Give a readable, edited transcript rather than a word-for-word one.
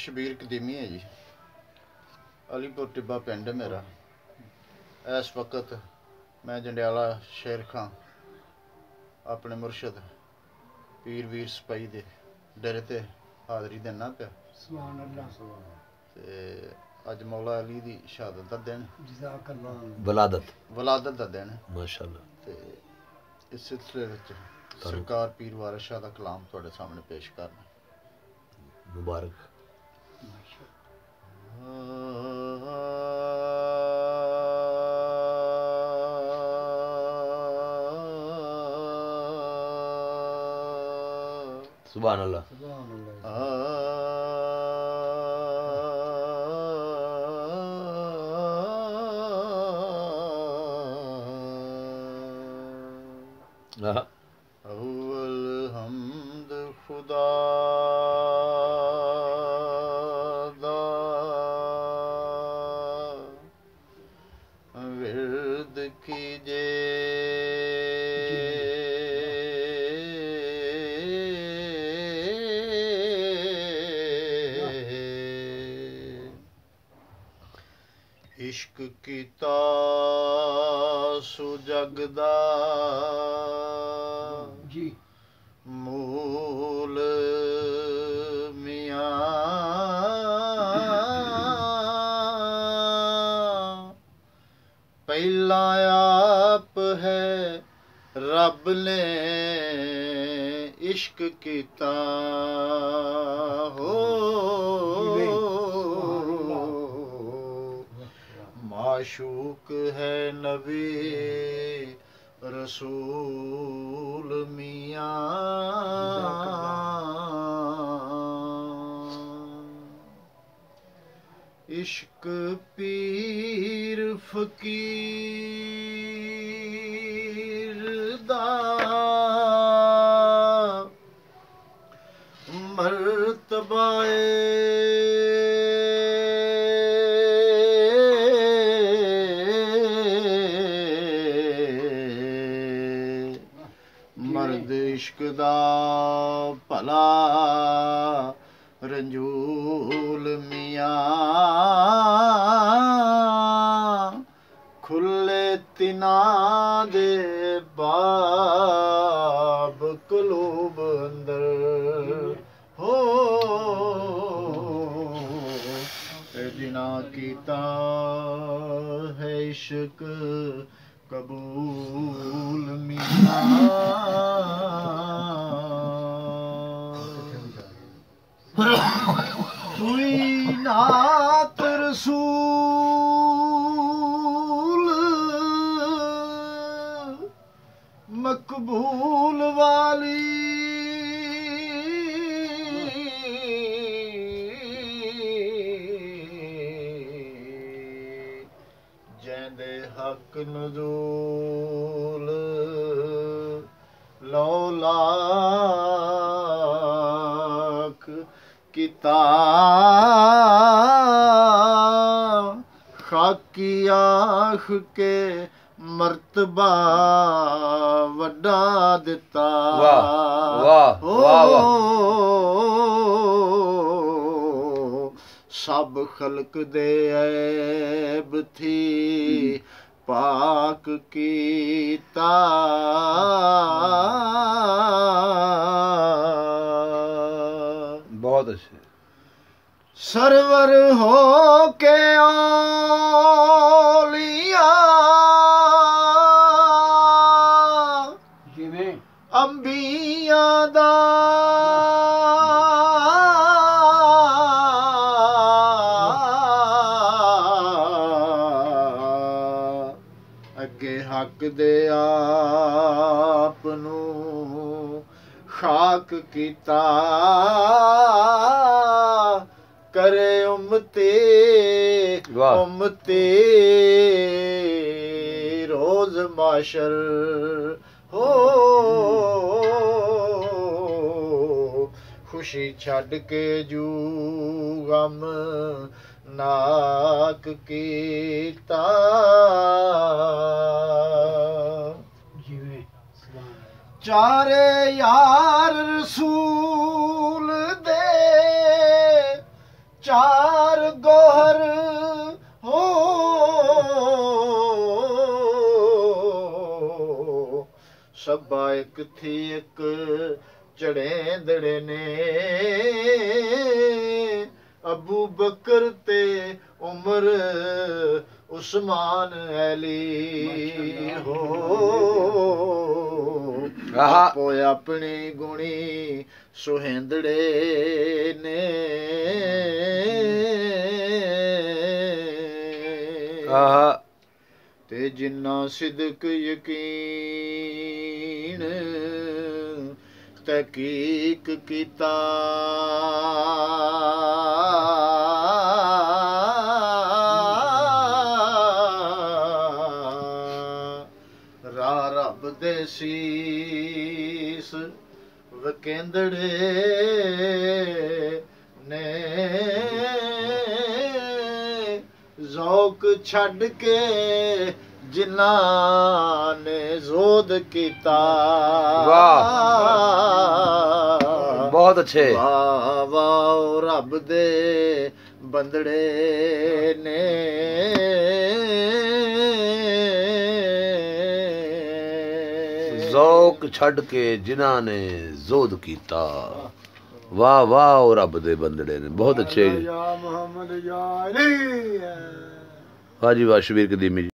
ਸ਼ਬੀਰ ਕਦੀਮੀ ਹੈ ਜੀ। ਅਲੀਪੁਰ ਟਿੱਬਾ ਪਿੰਡ ਹੈ ਮੇਰਾ। ਇਸ ਵਕਤ ਮੈਂ ਜੰਡਿਆਲਾ ਸ਼ੇਰ ਖਾਂ ਆਪਣੇ ਮੁਰਸ਼ਦ ਪੀਰ ਵੀਰ ਸਿਪਾਹੀ ਦੇ ਡੇਰੇ ਤੇ ਹਾਜ਼ਰੀ ਦੇਣਾ ਪਿਆ। ਸੁਭਾਨ ਅੱਲਾਹ। ਤੇ ਅੱਜ ਮੌਲਾ ਅਲੀ ਦੀ ਸ਼ਹਾਦਤ ਦਾ ਦਿਨ, ਵਲਾਦਤ ਦਾ ਦਿਨ ਮਾਸ਼ਾਅੱਲਾ। ਤੇ ਇਸ ਸਿਲਸਿਲੇ ਵਿੱਚ ਸਰਕਾਰ ਪੀਰ ਵਾਰਿਸ ਸ਼ਾਹ ਦਾ ਕਲਾਮ ਤੁਹਾਡੇ ਸਾਹਮਣੇ ਪੇਸ਼ ਕਰਨਾ। ਮੁਬਾਰਕ। सुभान अल्लाह। अव्वल हमद खुदा दा विर्द कीजे इश्क कीता सु जगदा जी मूल मियां पहला आप है रब ने इश्क कीता हो माशूक है नबी रसूल मियां इश्क पीर फकीर दा मर्तबाए मर्द इश्क दा भला रंजूल मियां खुले तिना दे बाब कलूब अंदर हो जिना कीता है इश्क कबूल मियां हुई नात रसूल मकबूल वाली जेंदे हक नज़ूल लौलाक किता खाकी आख के मर्तबा वड्डा दिता। सब खल्क दे ऐब थी पाक कीता बहुत अच्छे सरवर हो के औलिया जिवें अंबिया दा अगे हक दे आप नूं खाक कीता करे उम्मते रोज माशर हो खुशी छड़ के जू गम नाक कीता चारे यार रसूल दे चार गोहर हो सबा एक थी एक चढ़ेंदड़े ने अबू बकर ते उमर उस्मान अली हो आपो अपनी गुणी सुहेंदड़े ने ते जिन्ना सिदक यकीन तहकीक कीता रा रब दे सीस वकेंदड़े ने ज़ौक छड़ के जिन्ना ने जोद कीता वाह बहुत अच्छे वाह वाह रब दे बंदड़े ने ज़ौक छड़ के जिन्ना ने जोद कीता वाह वाह रब दे बंदड़े ने बहुत अच्छे या मोहम्मद या अली वाह जी वाह शबीर कदीमी।